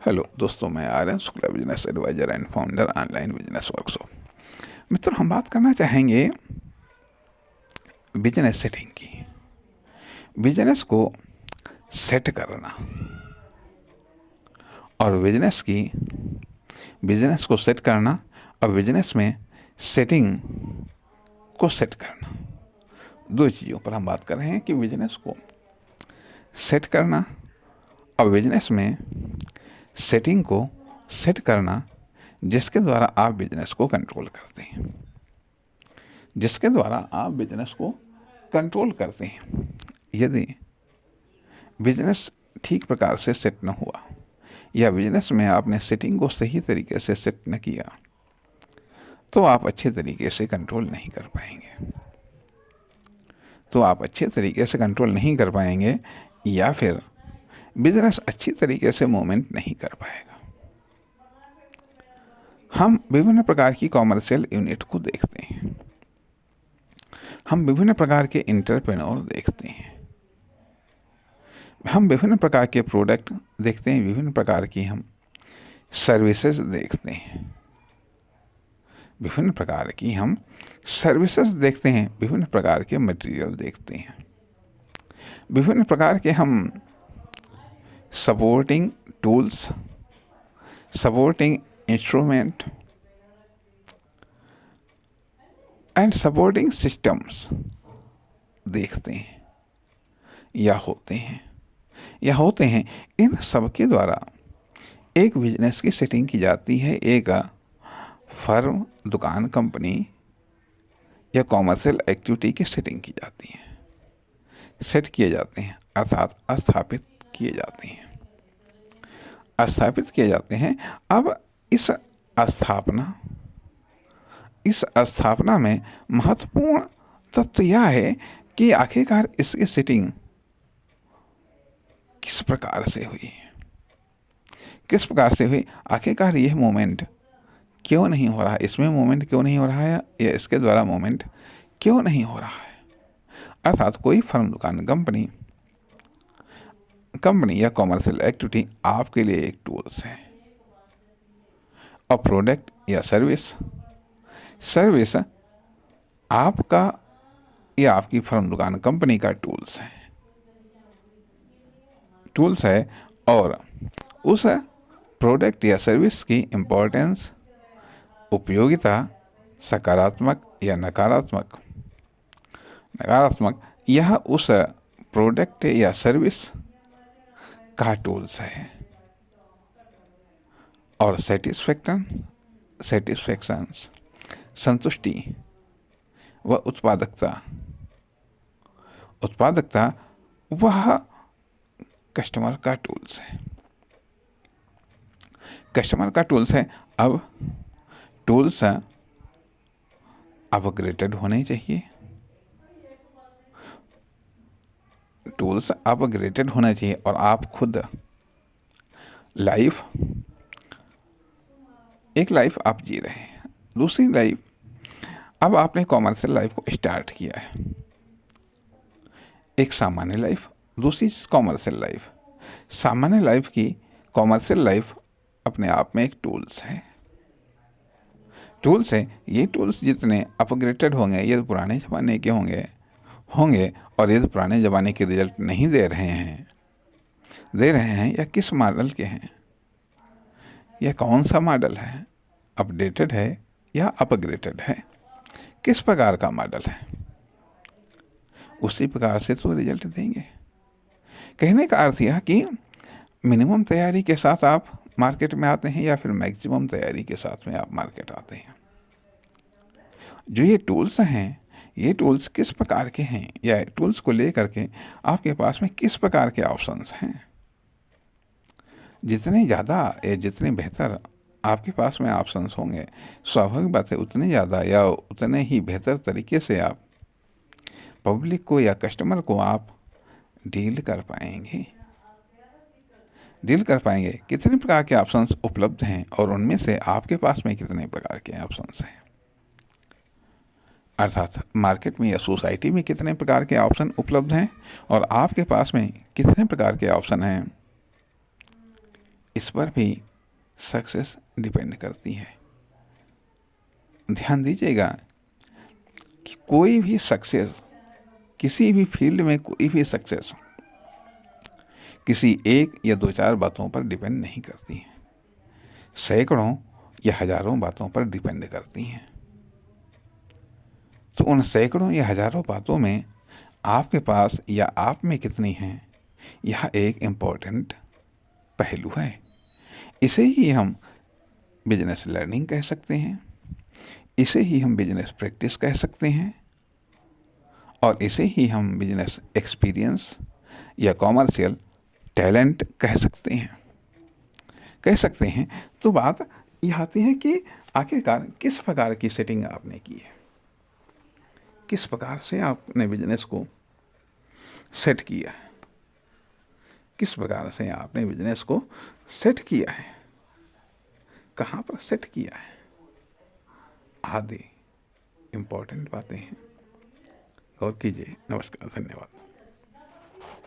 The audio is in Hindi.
हेलो दोस्तों, मैं Aryan Shukla, business advisor and founder online business workshop. मित्रों, हम बात करना चाहेंगे बिजनेस सेटिंग की। बिजनेस को सेट करना और बिजनेस को सेट करना और बिजनेस में सेटिंग को सेट करना, दो चीज़ों पर हम बात कर रहे हैं कि बिजनेस को सेट करना और बिजनेस में सेटिंग को सेट करना, जिसके द्वारा आप बिजनेस को कंट्रोल करते हैं। यदि बिजनेस ठीक प्रकार से सेट न हुआ या बिजनेस में आपने सेटिंग को सही तरीके से सेट न किया तो आप अच्छे तरीके से कंट्रोल नहीं कर पाएंगे या फिर बिजनेस अच्छी तरीके से मूवमेंट नहीं कर पाएगा। हम विभिन्न प्रकार की कॉमर्शियल यूनिट को देखते हैं, हम विभिन्न प्रकार के एंटरप्रेन्योर देखते हैं, हम विभिन्न प्रकार के प्रोडक्ट देखते हैं, विभिन्न प्रकार की हम सर्विसेज देखते हैं, विभिन्न प्रकार के मटेरियल देखते हैं, विभिन्न प्रकार के हम supporting tools, supporting instrument and supporting systems देखते हैं या होते हैं। इन सब के द्वारा एक बिजनेस की सेटिंग की जाती है, एक फर्म, दुकान, कंपनी या कॉमर्शियल एक्टिविटी की सेटिंग की जाती है, सेट किए जाते हैं अर्थात स्थापित किए जाते हैं। अब इस स्थापना में महत्वपूर्ण तत्व यह है कि आखिरकार इसकी सेटिंग किस प्रकार से हुई, आखिरकार यह मूवमेंट क्यों नहीं हो रहा है, इसमें मूवमेंट क्यों नहीं हो रहा है या इसके द्वारा मूवमेंट क्यों नहीं हो रहा है। अर्थात कोई फर्म, दुकान, कंपनी या कॉमर्शियल एक्टिविटी आपके लिए एक टूल्स है और प्रोडक्ट या सर्विस आपका या आपकी फर्म, दुकान, कंपनी का टूल्स है और उस प्रोडक्ट या सर्विस की इम्पोर्टेंस, उपयोगिता, सकारात्मक या नकारात्मक, यह उस प्रोडक्ट या सर्विस का टूल्स है। और सेटिस्फैक्शन, संतुष्टि व उत्पादकता वह कस्टमर का टूल्स है। अब टूल्स अपग्रेडेड होने चाहिए, और आप खुद एक लाइफ आप जी रहे हैं, दूसरी लाइफ, अब आपने कॉमर्शियल लाइफ को स्टार्ट किया है, एक सामान्य लाइफ, दूसरी कॉमर्शियल लाइफ। सामान्य लाइफ की कॉमर्शियल लाइफ अपने आप में एक टूल्स है। ये टूल्स जितने अपग्रेडेड होंगे, यदि पुराने ज़माने के होंगे और यदि पुराने ज़माने के रिजल्ट नहीं दे रहे हैं या किस मॉडल के हैं, यह कौन सा मॉडल है, अपडेटेड है या अपग्रेडेड है, किस प्रकार का मॉडल है, उसी प्रकार से तो रिजल्ट देंगे। कहने का अर्थ यह कि मिनिमम तैयारी के साथ आप मार्केट में आते हैं या फिर मैक्सिमम तैयारी के साथ में आप मार्केट आते हैं। जो ये टूल्स हैं, ये टूल्स किस प्रकार के हैं या टूल्स को लेकर के आपके पास में किस प्रकार के ऑप्शंस हैं। जितने ज़्यादा या जितने बेहतर आपके पास में ऑप्शंस होंगे, स्वाभाविक बात है उतने ज़्यादा या उतने ही बेहतर तरीके से आप पब्लिक को या कस्टमर को आप डील कर पाएंगे। कितने प्रकार के ऑप्शंस उपलब्ध हैं और उनमें से आपके पास में कितने प्रकार के ऑप्शंस हैं, अर्थात मार्केट में या सोसाइटी में कितने प्रकार के ऑप्शन उपलब्ध हैं और आपके पास में कितने प्रकार के ऑप्शन हैं, इस पर भी सक्सेस डिपेंड करती है। ध्यान दीजिएगा कि कोई भी सक्सेस, किसी भी फील्ड में कोई भी सक्सेस किसी एक या दो चार बातों पर डिपेंड नहीं करती है, सैकड़ों या हजारों बातों पर डिपेंड करती हैं। तो उन सैकड़ों या हजारों बातों में आपके पास या आप में कितनी हैं, यह एक इम्पोर्टेंट पहलू है। इसे ही हम बिजनेस लर्निंग कह सकते हैं, इसे ही हम बिजनेस प्रैक्टिस कह सकते हैं, और इसे ही हम बिजनेस एक्सपीरियंस या कॉमर्शियल टैलेंट कह सकते हैं। तो बात यह आती है कि आखिरकार किस प्रकार की सेटिंग आपने की है, किस प्रकार से आपने बिजनेस को सेट किया है, किस प्रकार से आपने बिजनेस को सेट किया है, कहाँ पर सेट किया है, आदि इम्पोर्टेंट बातें हैं। गौर कीजिए। नमस्कार, धन्यवाद।